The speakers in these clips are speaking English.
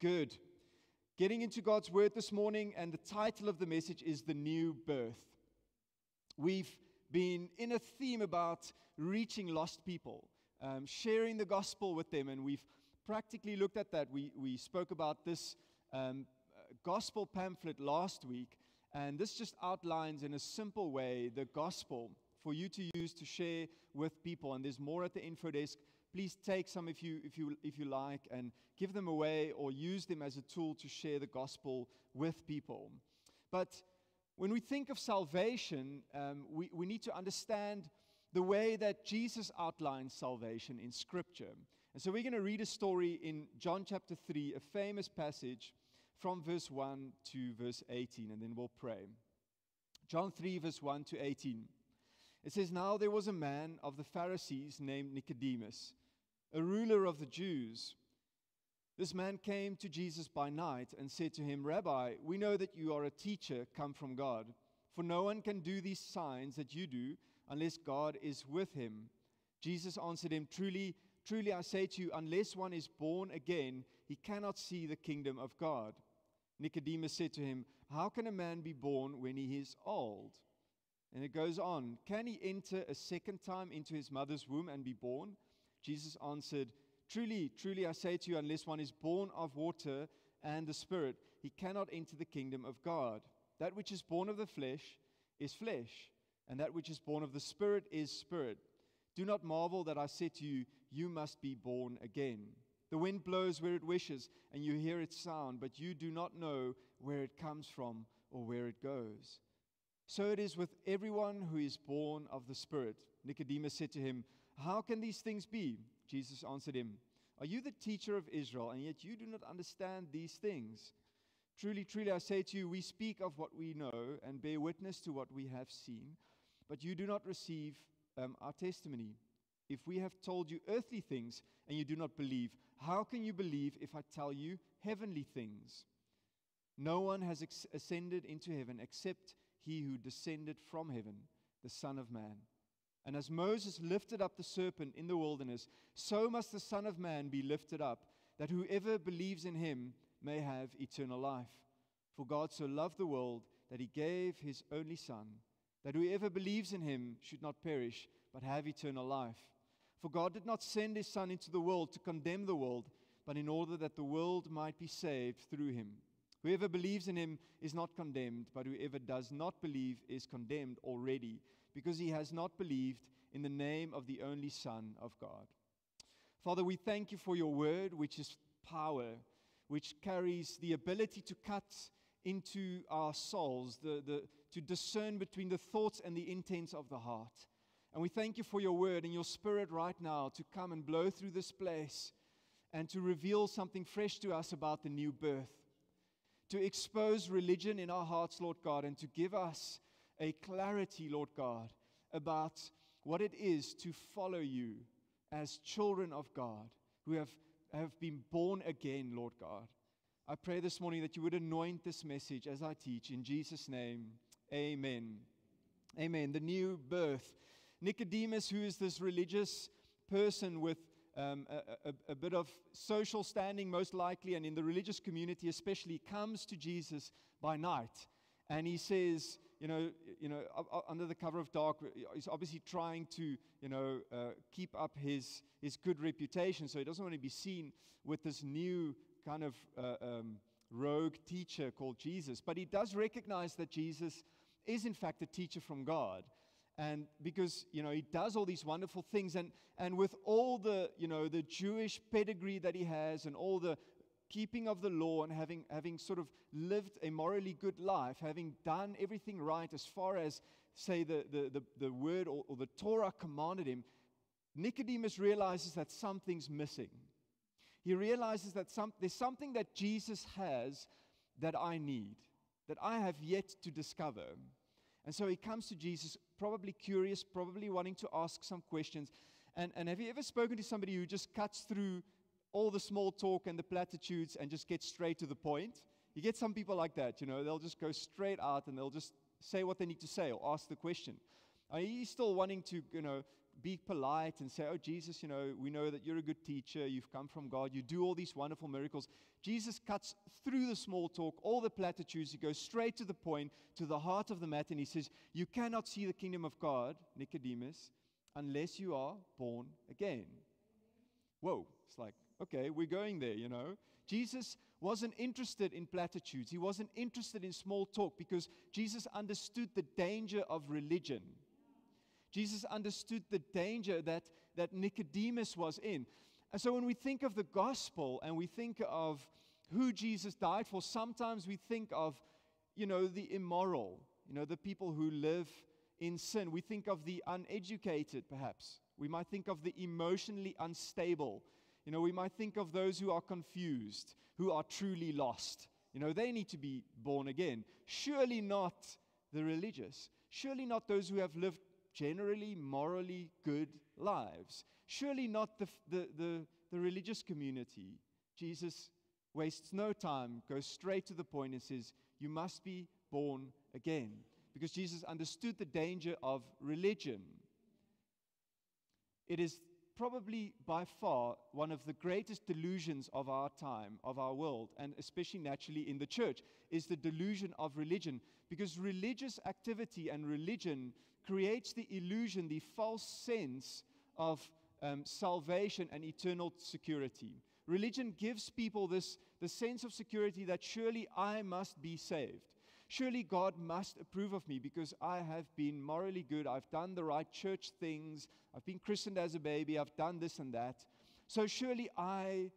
Good. Getting into God's Word this morning, and the title of the message is The New Birth. We've been in a theme about reaching lost people, sharing the gospel with them, and we've practically looked at that. We spoke about this gospel pamphlet last week, and this just outlines in a simple way the gospel for you to use to share with people. And there's more at the info desk. Please take some if you like, and give them away or use them as a tool to share the gospel with people. But when we think of salvation, we need to understand the way that Jesus outlines salvation in Scripture. And so we're going to read a story in John chapter 3, a famous passage from verse 1 to verse 18, and then we'll pray. John 3, verse 1 to 18. It says, "Now there was a man of the Pharisees named Nicodemus, a ruler of the Jews. This man came to Jesus by night and said to him, 'Rabbi, we know that you are a teacher come from God, for no one can do these signs that you do unless God is with him.' Jesus answered him, 'Truly, truly I say to you, unless one is born again, he cannot see the kingdom of God.' Nicodemus said to him, 'How can a man be born when he is old?' And it goes on, 'Can he enter a second time into his mother's womb and be born?' Jesus answered, 'Truly, truly I say to you, unless one is born of water and the Spirit, he cannot enter the kingdom of God. That which is born of the flesh is flesh, and that which is born of the Spirit is spirit. Do not marvel that I said to you, you must be born again. The wind blows where it wishes, and you hear its sound, but you do not know where it comes from or where it goes. So it is with everyone who is born of the Spirit.' Nicodemus said to him, 'How can these things be?' Jesus answered him, 'Are you the teacher of Israel, and yet you do not understand these things? Truly, truly I say to you, we speak of what we know and bear witness to what we have seen, but you do not receive our testimony. If we have told you earthly things and you do not believe, how can you believe if I tell you heavenly things? No one has ascended into heaven except he who descended from heaven, the Son of Man. And as Moses lifted up the serpent in the wilderness, so must the Son of Man be lifted up, that whoever believes in him may have eternal life. For God so loved the world that he gave his only Son, that whoever believes in him should not perish, but have eternal life. For God did not send his Son into the world to condemn the world, but in order that the world might be saved through him. Whoever believes in him is not condemned, but whoever does not believe is condemned already, because he has not believed in the name of the only Son of God.'" Father, we thank you for your word, which is power, which carries the ability to cut into our souls, to discern between the thoughts and the intents of the heart. And we thank you for your word and your Spirit right now to come and blow through this place and to reveal something fresh to us about the new birth, to expose religion in our hearts, Lord God, and to give us a clarity, Lord God, about what it is to follow you as children of God who have been born again, Lord God. I pray this morning that you would anoint this message as I teach. In Jesus' name, amen. Amen. The new birth. Nicodemus, who is this religious person with a bit of social standing, most likely, and in the religious community especially, comes to Jesus by night. And he says, under the cover of dark, he's obviously trying to, keep up his good reputation. So he doesn't want to be seen with this new kind of rogue teacher called Jesus. But he does recognize that Jesus is, in fact, a teacher from God. And because, he does all these wonderful things. And with all the, the Jewish pedigree that he has and all the keeping of the law and having sort of lived a morally good life, having done everything right as far as, say, the word or the Torah commanded him, Nicodemus realizes that something's missing. He realizes that there's something that Jesus has that I need, that I have yet to discover. And so he comes to Jesus, probably curious, probably wanting to ask some questions. And have you ever spoken to somebody who just cuts through all the small talk and the platitudes and just gets straight to the point? You get some people like that, they'll just go straight out and they'll just say what they need to say or ask the question. He's still wanting to, be polite and say, oh, Jesus, we know that you're a good teacher. You've come from God. You do all these wonderful miracles. Jesus cuts through the small talk, all the platitudes. He goes straight to the point, to the heart of the matter. And he says, you cannot see the kingdom of God, Nicodemus, unless you are born again. Whoa. It's like, okay, we're going there, Jesus wasn't interested in platitudes. He wasn't interested in small talk because Jesus understood the danger of religion. Jesus understood the danger that Nicodemus was in. And so when we think of the gospel and we think of who Jesus died for, sometimes we think of, the immoral, the people who live in sin. We think of the uneducated, perhaps. We might think of the emotionally unstable. We might think of those who are confused, who are truly lost. They need to be born again. Surely not the religious. Surely not those who have lived generally, morally good lives. Surely not the religious community. Jesus wastes no time, goes straight to the point and says, you must be born again. Because Jesus understood the danger of religion. It is probably by far one of the greatest delusions of our time, of our world, and especially naturally in the church, is the delusion of religion. Because religious activity and religion creates the illusion, the false sense of salvation and eternal security. Religion gives people the sense of security that surely I must be saved. Surely God must approve of me because I have been morally good. I've done the right church things. I've been christened as a baby. I've done this and that. So surely I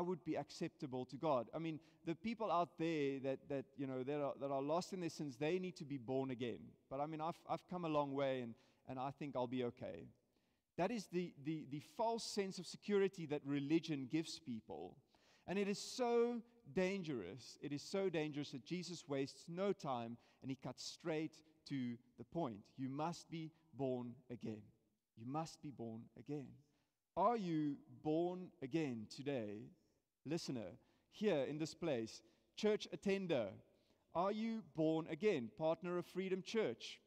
would be acceptable to God. I mean, the people out there that are lost in their sins, they need to be born again. But I mean, I've come a long way, and I think I'll be okay. That is the false sense of security that religion gives people. And it is so dangerous. It is so dangerous that Jesus wastes no time and he cuts straight to the point. You must be born again. You must be born again. Are you born again today? Listener, here in this place, church attender, are you born again? Partner of Freedom Church,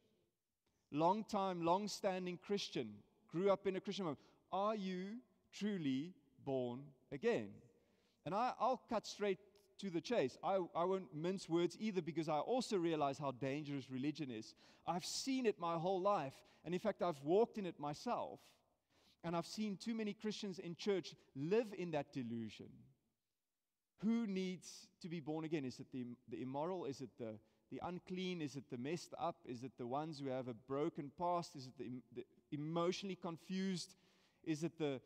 long-standing Christian, grew up in a Christian home. Are you truly born again? And I'll cut straight to the chase. I won't mince words either because I also realize how dangerous religion is. I've seen it my whole life. And in fact, I've walked in it myself. And I've seen too many Christians in church live in that delusion. Who needs to be born again? Is it the immoral? Is it the unclean? Is it the messed up? Is it the ones who have a broken past? Is it the emotionally confused? Is it the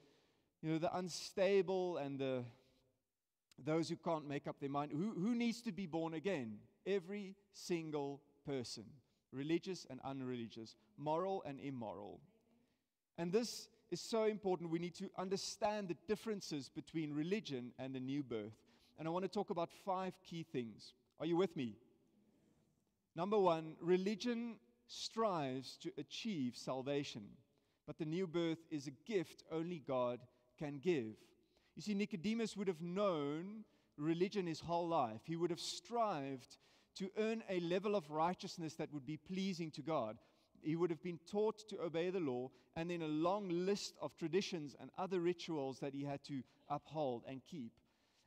unstable and those who can't make up their mind? Who needs to be born again? Every single person, religious and unreligious, moral and immoral. And this is so important. We need to understand the differences between religion and the new birth. And I want to talk about 5 key things. Are you with me? Number 1, religion strives to achieve salvation, but the new birth is a gift only God can give. You see, Nicodemus would have known religion his whole life. He would have strived to earn a level of righteousness that would be pleasing to God. He would have been taught to obey the law, and then a long list of traditions and other rituals that he had to uphold and keep.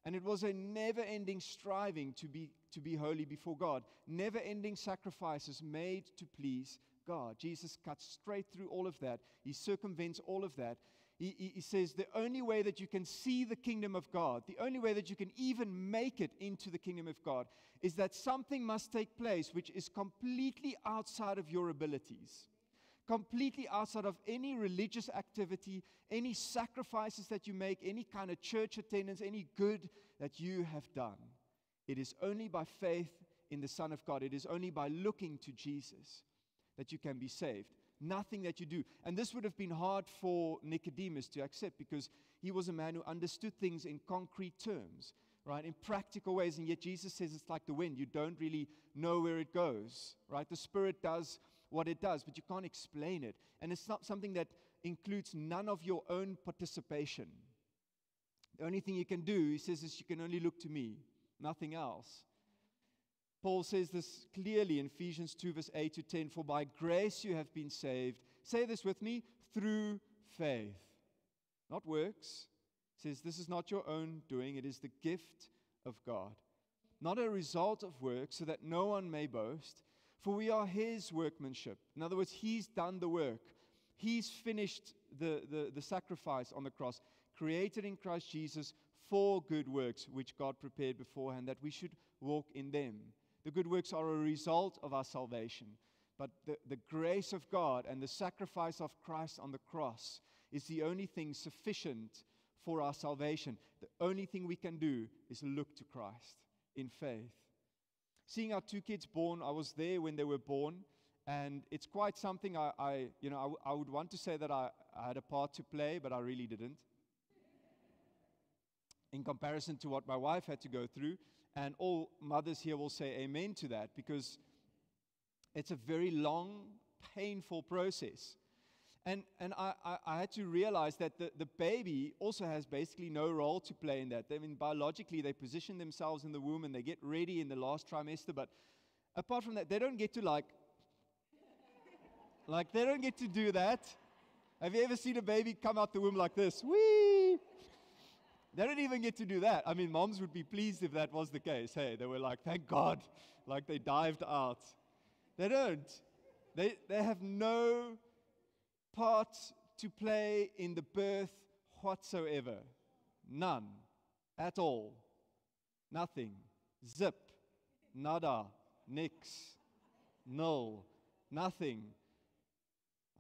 And it was a never-ending striving to be holy before God, never-ending sacrifices made to please God. Jesus cuts straight through all of that. He circumvents all of that. He says the only way that you can see the kingdom of God, the only way that you can even make it into the kingdom of God, is that something must take place which is completely outside of your abilities, completely outside of any religious activity, any sacrifices that you make, any kind of church attendance, any good that you have done. It is only by faith in the Son of God. It is only by looking to Jesus that you can be saved. Nothing that you do. And this would have been hard for Nicodemus to accept because he was a man who understood things in concrete terms, right, in practical ways. And yet Jesus says it's like the wind. You don't really know where it goes, right? The Spirit does what it does, but you can't explain it. And it's not something that includes none of your own participation. The only thing you can do, he says, is you can only look to me, nothing else. Paul says this clearly in Ephesians 2, verse 8 to 10, for by grace you have been saved. Say this with me, through faith, not works. It says, this is not your own doing, it is the gift of God, not a result of works, so that no one may boast. For we are His workmanship. In other words, He's done the work. He's finished the sacrifice on the cross, created in Christ Jesus for good works, which God prepared beforehand, that we should walk in them. The good works are a result of our salvation. But the grace of God and the sacrifice of Christ on the cross is the only thing sufficient for our salvation. The only thing we can do is look to Christ in faith. Seeing our 2 kids born, I was there when they were born, and it's quite something I would want to say that I had a part to play, but I really didn't. In comparison to what my wife had to go through, and all mothers here will say amen to that, because it's a very long, painful process. And I had to realize that the baby also has basically no role to play in that. I mean, biologically, they position themselves in the womb and they get ready in the last trimester. But apart from that, they don't get to they don't get to do that. Have you ever seen a baby come out the womb like this? Whee! They don't even get to do that. I mean, moms would be pleased if that was the case. Hey, they were like, thank God, like they dived out. They don't. They have no part to play in the birth whatsoever. None. At all. Nothing. Zip. Nada. Nix. Null. Nothing.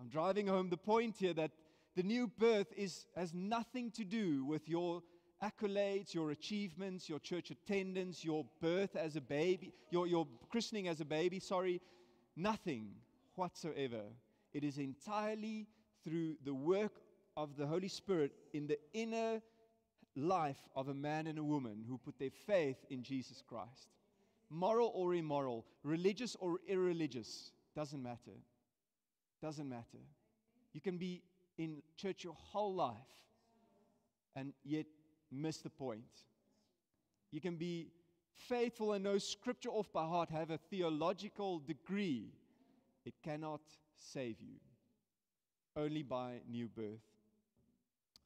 I'm driving home the point here that the new birth has nothing to do with your accolades, your achievements, your church attendance, your birth as a baby, your christening as a baby, nothing whatsoever. It is entirely through the work of the Holy Spirit in the inner life of a man and a woman who put their faith in Jesus Christ. Moral or immoral, religious or irreligious, doesn't matter. Doesn't matter. You can be in church your whole life and yet miss the point. You can be faithful and know Scripture off by heart, have a theological degree. It cannot save you. Only by new birth.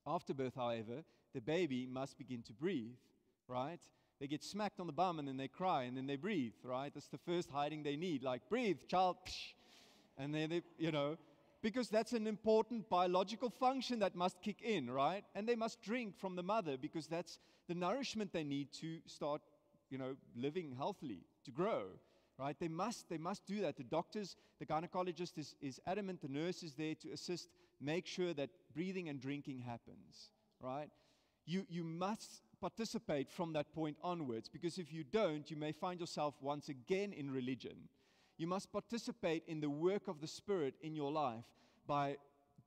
After birth, however, the baby must begin to breathe, right? They get smacked on the bum and then they cry and then they breathe, right? That's the first hiding they need. Like, breathe, child. And then because that's an important biological function that must kick in, right? And they must drink from the mother because that's the nourishment they need to start, living healthily, to grow, right? They must do that. The doctors, the gynecologist is adamant, the nurse is there to assist, make sure that breathing and drinking happens, right? You must participate from that point onwards, because if you don't, you may find yourself once again in religion. You must participate in the work of the Spirit in your life by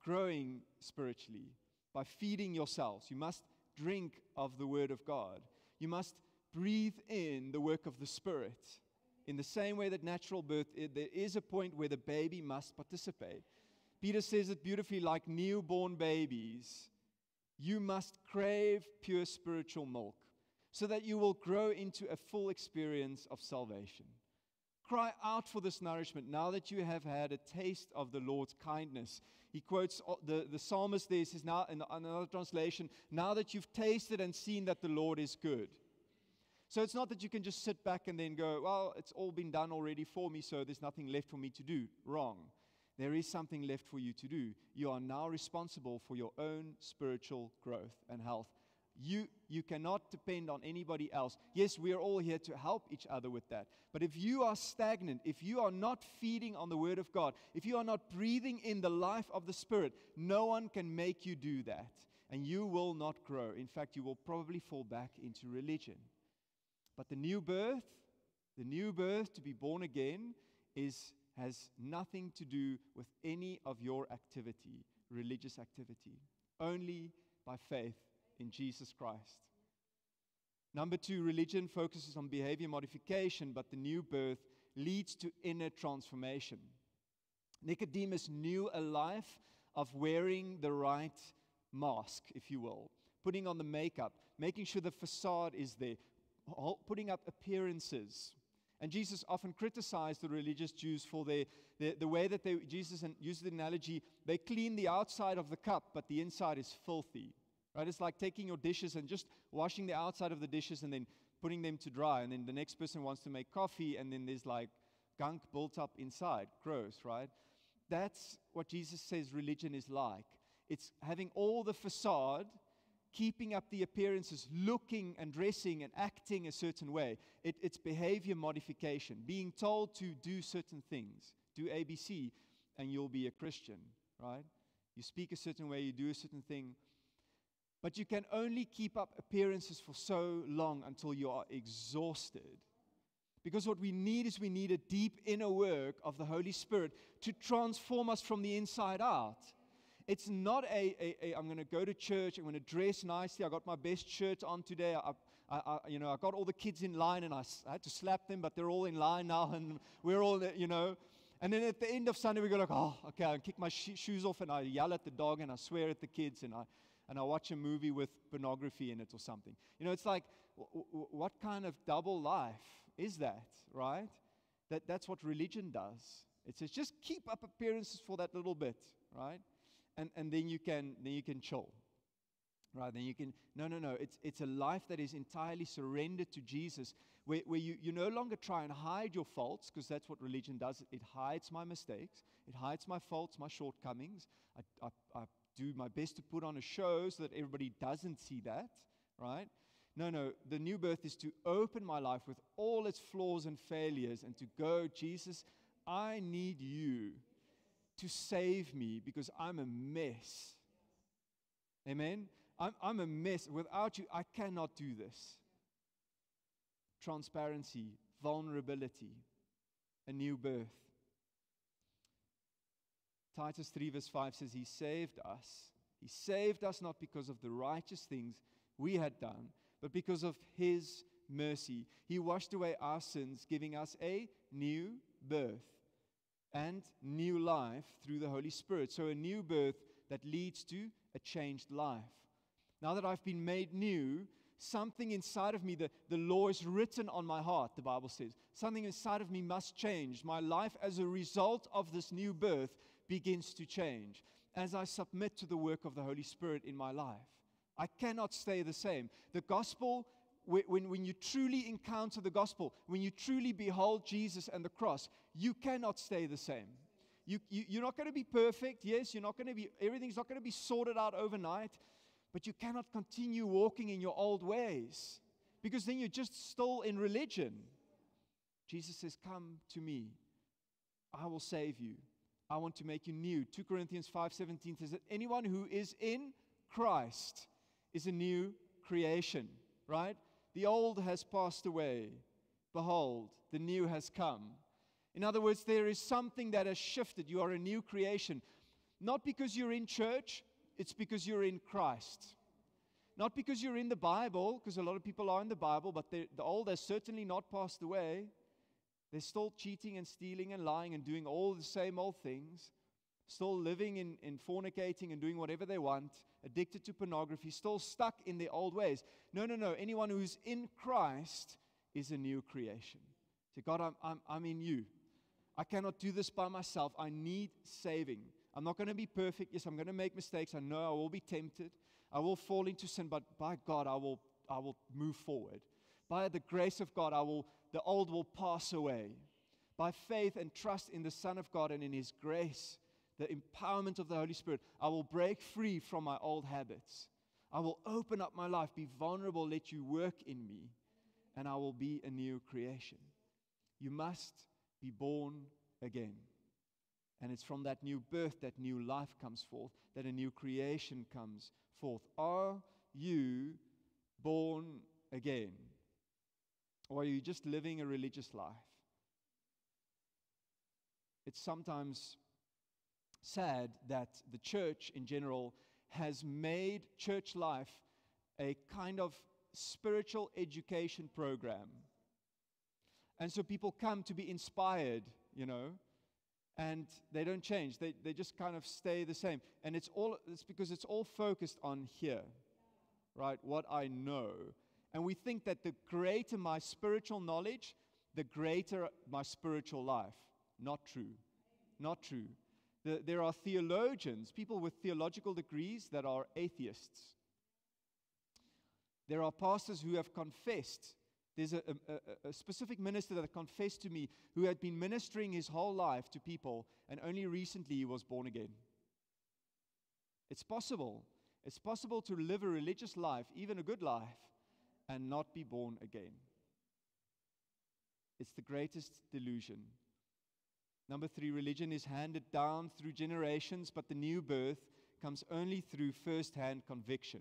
growing spiritually, by feeding yourselves. You must drink of the Word of God. You must breathe in the work of the Spirit. In the same way that natural birth, there is a point where the baby must participate. Peter says it beautifully, like newborn babies, you must crave pure spiritual milk so that you will grow into a full experience of salvation. Cry out for this nourishment now that you have had a taste of the Lord's kindness. He quotes the psalmist there, says, now in another translation, now that you've tasted and seen that the Lord is good. So it's not that you can just sit back and then go, well, it's all been done already for me, so there's nothing left for me to do. Wrong. There is something left for you to do. You are now responsible for your own spiritual growth and health. You cannot depend on anybody else. Yes, we are all here to help each other with that. But if you are stagnant, if you are not feeding on the Word of God, if you are not breathing in the life of the Spirit, no one can make you do that. And you will not grow. In fact, you will probably fall back into religion. But the new birth, to be born again, has nothing to do with any of your activity, religious activity. Only by faith in Jesus Christ. Number 2, religion focuses on behavior modification, but the new birth leads to inner transformation. Nicodemus knew a life of wearing the right mask, if you will, putting on the makeup, making sure the facade is there, putting up appearances. And Jesus often criticized the religious Jews for the way that Jesus used the analogy, they clean the outside of the cup, but the inside is filthy. Right? It's like taking your dishes and just washing the outside of the dishes and then putting them to dry. And then the next person wants to make coffee, and then there's like gunk built up inside. Gross, right? That's what Jesus says religion is like. It's having all the facade, keeping up the appearances, looking and dressing and acting a certain way. It's behavior modification, being told to do certain things. Do ABC and you'll be a Christian, right? You speak a certain way, you do a certain thing. But you can only keep up appearances for so long until you are exhausted. Because what we need is we need a deep inner work of the Holy Spirit to transform us from the inside out. It's not I'm going to go to church, I'm going to dress nicely, I got my best shirt on today, I got all the kids in line, and I had to slap them, but they're all in line now, and we're all, And then at the end of Sunday, we go like, oh, okay, I kick my shoes off, and I yell at the dog, and I swear at the kids, and I watch a movie with pornography in it or something. It's like, what kind of double life is that, right? That's what religion does. It says, just keep up appearances for that little bit, right? And then you can chill, right? Then you can, no. It's a life that is entirely surrendered to Jesus, where you no longer try and hide your faults, because that's what religion does. It hides my mistakes. It hides my faults, my shortcomings. I do my best to put on a show so that everybody doesn't see that, right? No. The new birth is to open my life with all its flaws and failures and to go, Jesus, I need you to save me because I'm a mess. Amen? I'm a mess. Without you, I cannot do this. Transparency, vulnerability, a new birth. Titus 3 verse 5 says, He saved us. He saved us not because of the righteous things we had done, but because of His mercy. He washed away our sins, giving us a new birth and new life through the Holy Spirit. So a new birth that leads to a changed life. Now that I've been made new, something inside of me, the law is written on my heart, the Bible says. Something inside of me must change. My life as a result of this new birth begins to change as I submit to the work of the Holy Spirit in my life. I cannot stay the same. The gospel, when you truly encounter the gospel, when you truly behold Jesus and the cross, you cannot stay the same. You're not going to be perfect. Yes, everything's not going to be sorted out overnight, but you cannot continue walking in your old ways, because then you're just still in religion. Jesus says, come to me. I will save you. I want to make you new. 2 Corinthians 5:17 says that anyone who is in Christ is a new creation, right? The old has passed away. Behold, the new has come. In other words, there is something that has shifted. You are a new creation. Not because you're in church, it's because you're in Christ. Not because you're in the Bible, because a lot of people are in the Bible, but the old has certainly not passed away. They're still cheating and stealing and lying and doing all the same old things. Still living in fornicating and doing whatever they want. Addicted to pornography. Still stuck in their old ways. No. Anyone who's in Christ is a new creation. Say, God, I'm in you. I cannot do this by myself. I need saving. I'm not going to be perfect. Yes, I'm going to make mistakes. I know I will be tempted. I will fall into sin, but by God, I will move forward. By the grace of God, the old will pass away. By faith and trust in the Son of God and in His grace, the empowerment of the Holy Spirit, I will break free from my old habits. I will open up my life, be vulnerable, let you work in me, and I will be a new creation. You must be born again. And it's from that new birth, that new life comes forth, that a new creation comes forth. Are you born again? Or are you just living a religious life? It's sometimes sad that the church in general has made church life a kind of spiritual education program. And so people come to be inspired, and they don't change. They just kind of stay the same. And it's because it's all focused on here, right? What I know. And we think that the greater my spiritual knowledge, the greater my spiritual life. Not true. Not true. There are theologians, people with theological degrees, that are atheists. There are pastors who have confessed. There's a specific minister that confessed to me who had been ministering his whole life to people, and only recently he was born again. It's possible. It's possible to live a religious life, even a good life, and not be born again. It's the greatest delusion. Number 3, religion is handed down through generations, but the new birth comes only through first-hand conviction.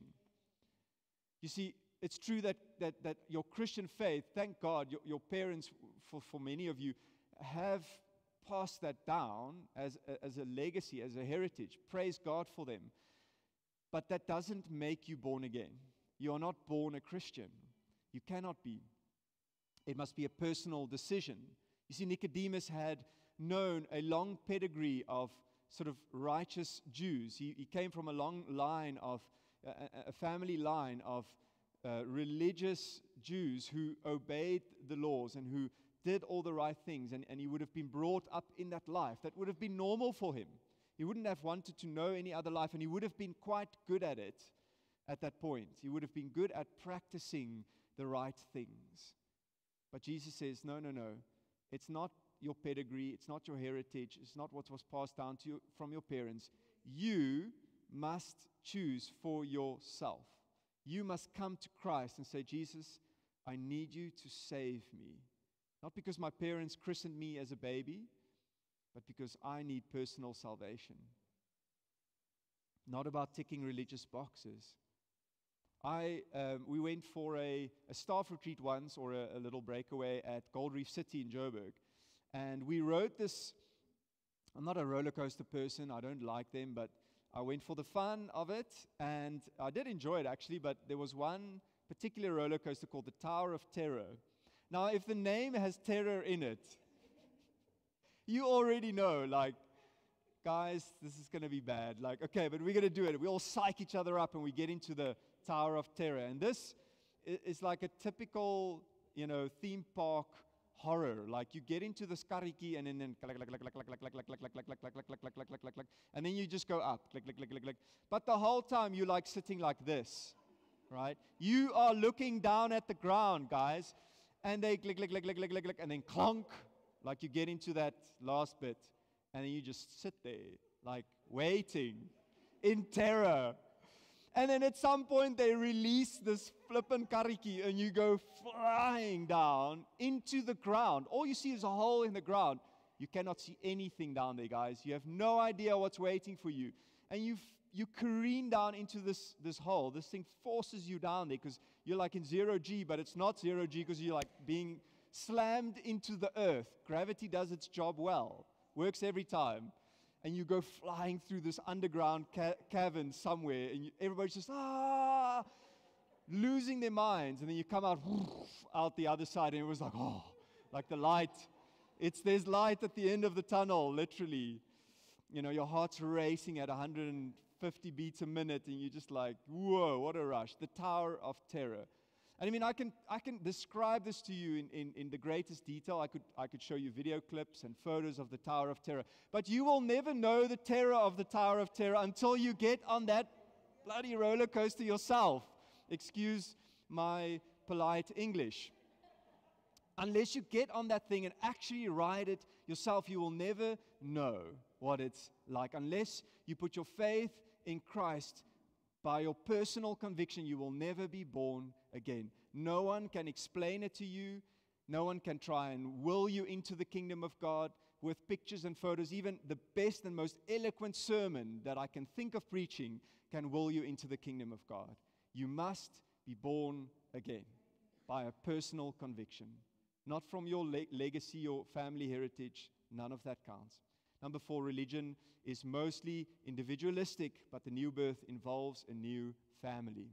You see, it's true that your Christian faith, thank God, your parents, for many of you, have passed that down as a legacy, as a heritage. Praise God for them. But that doesn't make you born again. You are not born a Christian. You cannot be. It must be a personal decision. You see, Nicodemus had known a long pedigree of sort of righteous Jews. He came from a long line of, a family line of religious Jews who obeyed the laws and who did all the right things, and he would have been brought up in that life. That would have been normal for him. He wouldn't have wanted to know any other life, and he would have been quite good at it at that point. He would have been good at practicing the right things. But Jesus says, no. It's not your pedigree. It's not your heritage. It's not what was passed down to you from your parents. You must choose for yourself. You must come to Christ and say, Jesus, I need you to save me. Not because my parents christened me as a baby, but because I need personal salvation. Not about ticking religious boxes. We went for a staff retreat once, or a little breakaway at Gold Reef City in Joburg. And we rode this. I'm not a roller coaster person. I don't like them, but I went for the fun of it. And I did enjoy it, actually, but there was one particular roller coaster called the Tower of Terror. Now, if the name has terror in it, you already know, like, guys, this is going to be bad. Like, okay, but we're going to do it. We all psych each other up and we get into the Tower of Terror. And this is like a typical, theme park horror. Like, you get into this kariki and then and then you just go up. But the whole time you're like sitting like this, right? You are looking down at the ground, guys. And they and then clonk. Like, you get into that last bit, and then you just sit there, like, waiting in terror. And then at some point, they release this flippin' kariki, and you go flying down into the ground. All you see is a hole in the ground. You cannot see anything down there, guys. You have no idea what's waiting for you. And you careen down into this hole. This thing forces you down there because you're like in 0G, but it's not 0G because you're like being slammed into the earth. Gravity does its job well. Works every time. And you go flying through this underground cavern somewhere, and everybody's just, losing their minds. And then you come out the other side, and it was like, like the light. There's light at the end of the tunnel, literally. Your heart's racing at 150 beats a minute, and you're just like, whoa, what a rush. The Tower of Terror. And I mean, I can describe this to you in the greatest detail. I could show you video clips and photos of the Tower of Terror. But you will never know the terror of the Tower of Terror until you get on that bloody roller coaster yourself. Excuse my polite English. Unless you get on that thing and actually ride it yourself, you will never know what it's like. Unless you put your faith in Christ by your personal conviction, you will never be born again. No one can explain it to you. No one can try and will you into the kingdom of God with pictures and photos. Even the best and most eloquent sermon that I can think of preaching can will you into the kingdom of God. You must be born again by a personal conviction. Not from your legacy or family heritage. None of that counts. Number 4, religion is mostly individualistic, but the new birth involves a new family.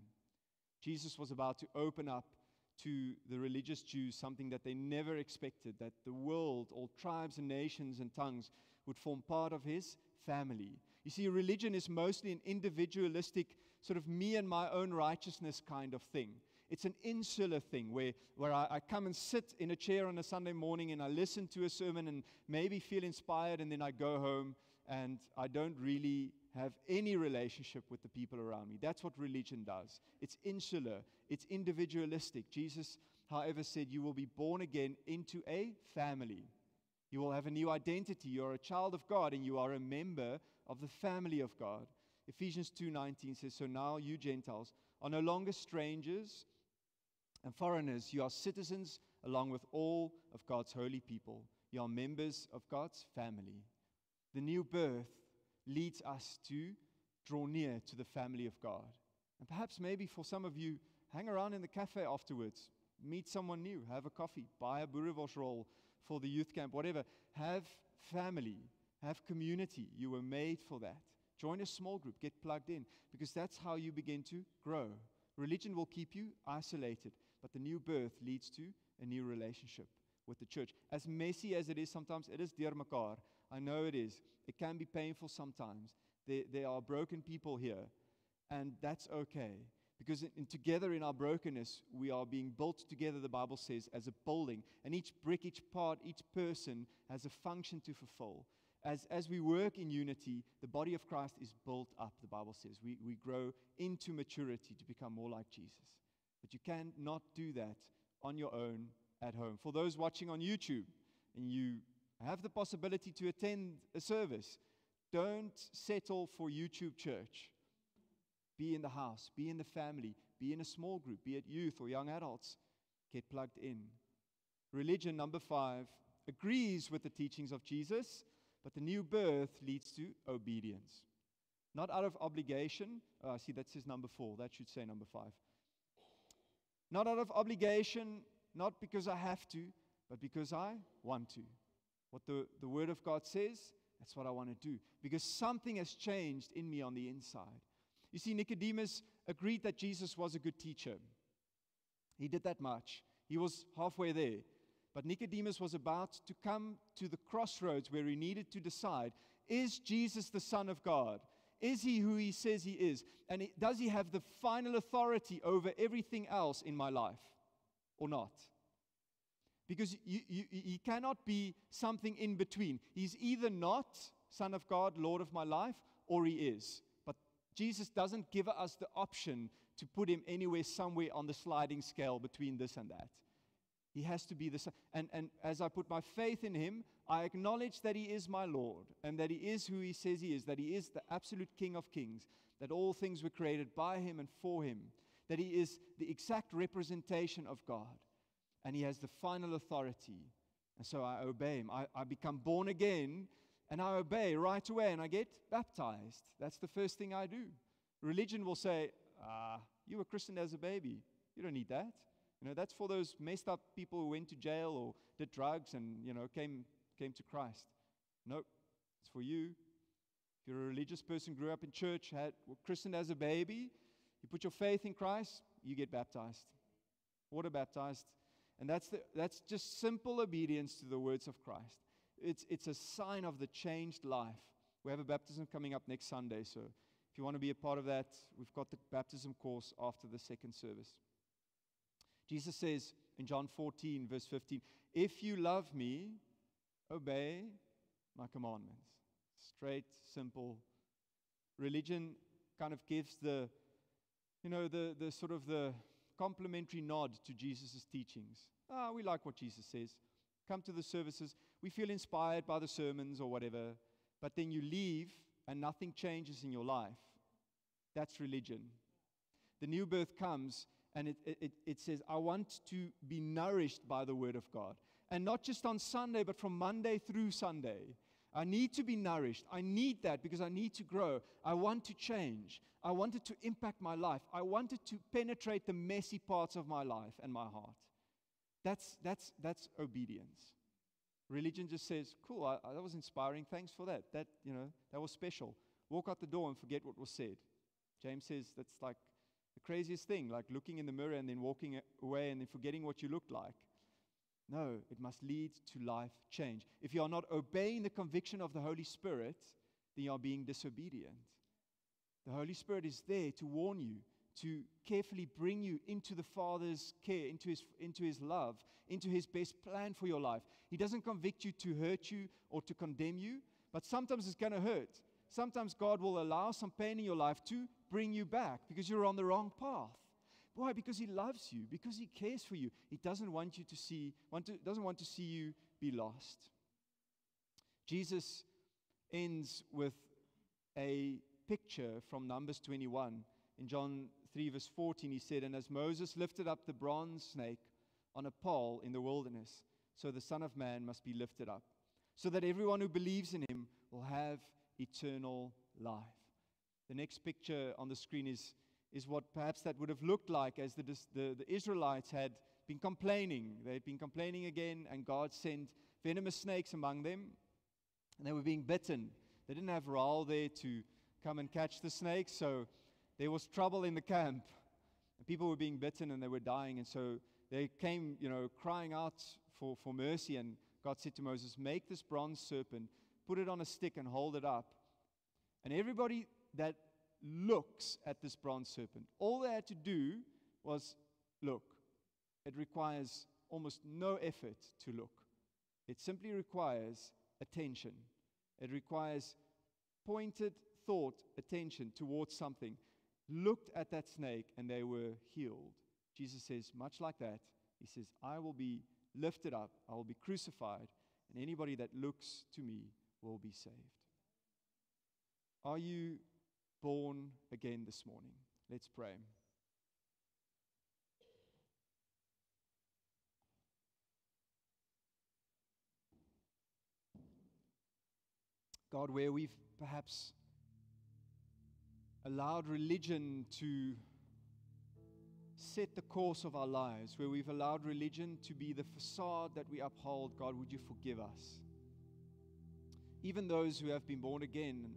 Jesus was about to open up to the religious Jews something that they never expected, that the world, all tribes and nations and tongues, would form part of his family. You see, religion is mostly an individualistic, sort of me and my own righteousness kind of thing. It's an insular thing where I come and sit in a chair on a Sunday morning and I listen to a sermon and maybe feel inspired, and then I go home and I don't really have any relationship with the people around me. That's what religion does. It's insular. It's individualistic. Jesus, however, said you will be born again into a family. You will have a new identity. You're a child of God and you are a member of the family of God. Ephesians 2:19 says, so now you Gentiles are no longer strangers and foreigners. You are citizens along with all of God's holy people. You are members of God's family. The new birth leads us to draw near to the family of God. And perhaps maybe for some of you, hang around in the cafe afterwards, meet someone new, have a coffee, buy a boerewors roll for the youth camp, whatever. Have family, have community. You were made for that. Join a small group, get plugged in, because that's how you begin to grow. Religion will keep you isolated, but the new birth leads to a new relationship with the church. As messy as it is sometimes, it is deurmekaar. I know it is. It can be painful sometimes. There are broken people here, and that's okay. Because together in our brokenness, we are being built together, the Bible says, as a building. And each brick, each part, each person has a function to fulfill. As we work in unity, the body of Christ is built up, the Bible says. We grow into maturity to become more like Jesus. But you cannot do that on your own at home. For those watching on YouTube, and you have the possibility to attend a service, don't settle for YouTube church. Be in the house, be in the family, be in a small group, be it youth or young adults. Get plugged in. Religion, number 5, agrees with the teachings of Jesus, but the new birth leads to obedience. Not out of obligation. I see that says number 4. That should say number 5. Not out of obligation, not because I have to, but because I want to. What the Word of God says, that's what I want to do. Because something has changed in me on the inside. You see, Nicodemus agreed that Jesus was a good teacher. He did that much. He was halfway there. But Nicodemus was about to come to the crossroads where he needed to decide, is Jesus the Son of God? Is he who he says he is? And does he have the final authority over everything else in my life or not? Because he cannot be something in between. He's either not Son of God, Lord of my life, or he is. But Jesus doesn't give us the option to put him anywhere, somewhere on the sliding scale between this and that. He has to be the Son. And as I put my faith in him, I acknowledge that he is my Lord, and that he is who he says he is, that he is the absolute King of kings, that all things were created by him and for him, that he is the exact representation of God, and he has the final authority. And so I obey him. I become born again, and I obey right away, and I get baptized. That's the first thing I do. Religion will say, you were christened as a baby. You don't need that. You know, that's for those messed up people who went to jail or did drugs and, came to Christ. Nope, it's for you. If you're a religious person, grew up in church, were christened as a baby, you put your faith in Christ, you get baptized. Water baptized. And that's just simple obedience to the words of Christ. It's a sign of the changed life. We have a baptism coming up next Sunday, so if you want to be a part of that, we've got the baptism course after the second service. Jesus says in John 14, verse 15, if you love me, obey my commandments. Straight, simple. Religion kind of gives the sort of the complimentary nod to Jesus' teachings. We like what Jesus says. Come to the services. We feel inspired by the sermons or whatever. But then you leave and nothing changes in your life. That's religion. The new birth comes and it says, I want to be nourished by the Word of God. And not just on Sunday, but from Monday through Sunday. I need to be nourished. I need that because I need to grow. I want to change. I want it to impact my life. I want it to penetrate the messy parts of my life and my heart. That's obedience. Religion just says, cool, that was inspiring. Thanks for that. That was special. Walk out the door and forget what was said. James says that's like the craziest thing, like looking in the mirror and then walking away and then forgetting what you looked like. No, it must lead to life change. If you are not obeying the conviction of the Holy Spirit, then you are being disobedient. The Holy Spirit is there to warn you, to carefully bring you into the Father's care, into His love, into His best plan for your life. He doesn't convict you to hurt you or to condemn you, but sometimes it's going to hurt. Sometimes God will allow some pain in your life to bring you back because you're on the wrong path. Why? Because He loves you, because He cares for you. He doesn't want you to doesn't want to see you be lost. Jesus ends with a picture from Numbers 21. In John 3 verse 14, He said, "And as Moses lifted up the bronze snake on a pole in the wilderness, so the Son of Man must be lifted up, so that everyone who believes in Him will have eternal life." The next picture on the screen is what perhaps that would have looked like as the Israelites had been complaining. They had been complaining again, and God sent venomous snakes among them, and they were being bitten. They didn't have Raal there to come and catch the snakes, so there was trouble in the camp. And people were being bitten and they were dying, and so they came, crying out for mercy, and God said to Moses, "Make this bronze serpent, put it on a stick and hold it up. And everybody that looks at this bronze serpent, all they had to do was look." It requires almost no effort to look. It simply requires attention. It requires pointed thought, attention towards something. Looked at that snake and they were healed. Jesus says, much like that, He says, "I will be lifted up, I will be crucified, and anybody that looks to me will be saved." Are you born again this morning? Let's pray. God, where we've perhaps allowed religion to set the course of our lives, where we've allowed religion to be the facade that we uphold, God, would you forgive us? Even those who have been born again, and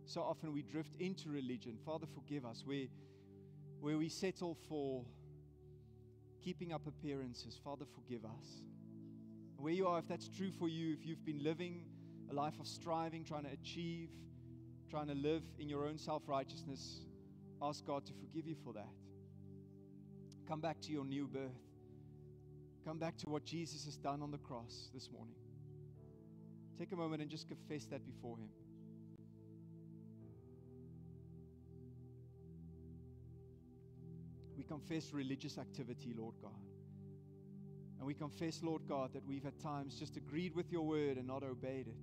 so often we drift into religion. Father, forgive us. Where we settle for keeping up appearances, Father, forgive us. Where you are, if that's true for you, if you've been living a life of striving, trying to achieve, trying to live in your own self-righteousness, ask God to forgive you for that. Come back to your new birth. Come back to what Jesus has done on the cross this morning. Take a moment and just confess that before Him. We confess religious activity, Lord God. And we confess, Lord God, that we've at times just agreed with your word and not obeyed it.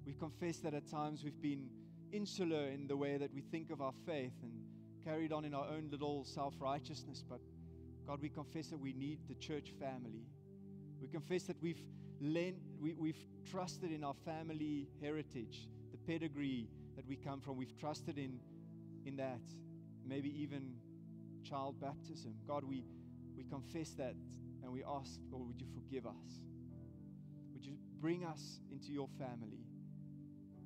We confess that at times we've been insular in the way that we think of our faith and carried on in our own little self-righteousness. But God, we confess that we need the church family. We confess that we've trusted in our family heritage, the pedigree that we come from. We've trusted in that, maybe even child baptism. God, we confess that, and we ask, Lord, would you forgive us? Would you bring us into your family?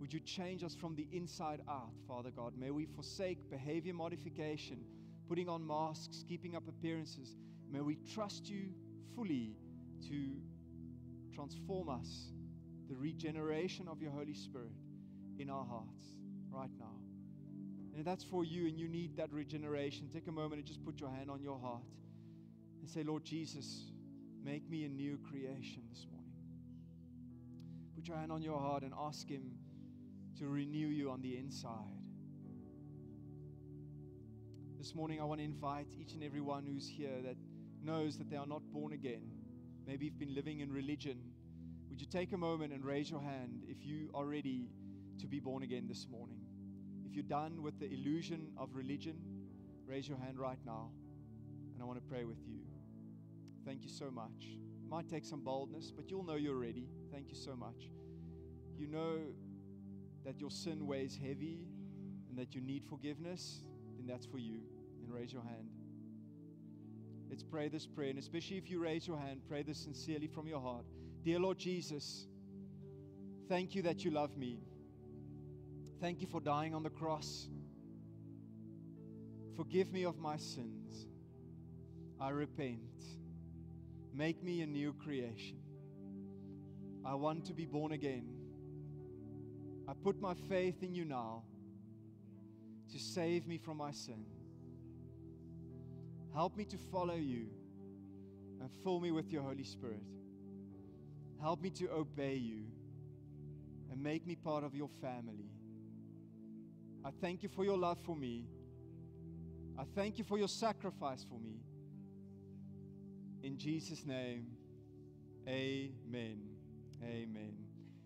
Would you change us from the inside out, Father God? May we forsake behavior modification, putting on masks, keeping up appearances. May we trust you fully to transform us, the regeneration of your Holy Spirit in our hearts right now. And if that's for you and you need that regeneration, take a moment and just put your hand on your heart and say, Lord Jesus, make me a new creation this morning. Put your hand on your heart and ask Him to renew you on the inside. This morning I want to invite each and every one who's here that knows that they are not born again. Maybe you've been living in religion. Would you take a moment and raise your hand if you are ready to be born again this morning? If you're done with the illusion of religion, raise your hand right now, and I want to pray with you. Thank you so much. It might take some boldness, but you'll know you're ready. Thank you so much. You know that your sin weighs heavy and that you need forgiveness, then that's for you. And raise your hand. Let's pray this prayer, and especially if you raise your hand, pray this sincerely from your heart. Dear Lord Jesus, thank you that you love me. Thank you for dying on the cross. Forgive me of my sins. I repent. Make me a new creation. I want to be born again. I put my faith in you now to save me from my sin. Help me to follow you and fill me with your Holy Spirit. Help me to obey you and make me part of your family. I thank you for your love for me. I thank you for your sacrifice for me. In Jesus' name, amen. Amen.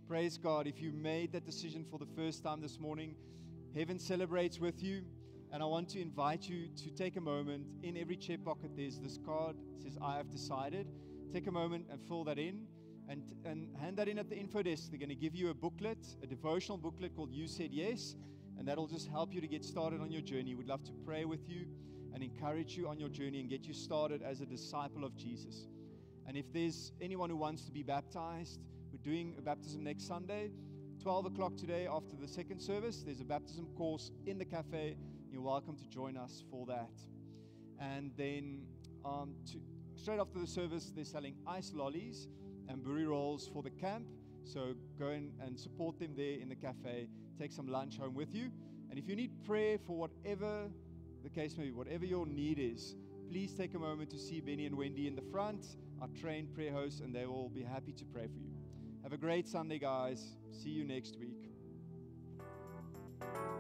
Praise God. If you made that decision for the first time this morning, heaven celebrates with you. And I want to invite you to take a moment. In every chair pocket, there's this card that says, I have decided. Take a moment and fill that in. And hand that in at the info desk. They're going to give you a booklet, a devotional booklet called You Said Yes. And that'll just help you to get started on your journey. We'd love to pray with you and encourage you on your journey and get you started as a disciple of Jesus. And if there's anyone who wants to be baptized, we're doing a baptism next Sunday, 12 o'clock today after the second service. There's a baptism course in the cafe. You're welcome to join us for that. And then straight after the service, they're selling ice lollies and buri rolls for the camp. So go in and support them there in the cafe. Take some lunch home with you. And if you need prayer for whatever the case may be, whatever your need is, please take a moment to see Benny and Wendy in the front, our trained prayer hosts, and they will be happy to pray for you. Have a great Sunday, guys. See you next week.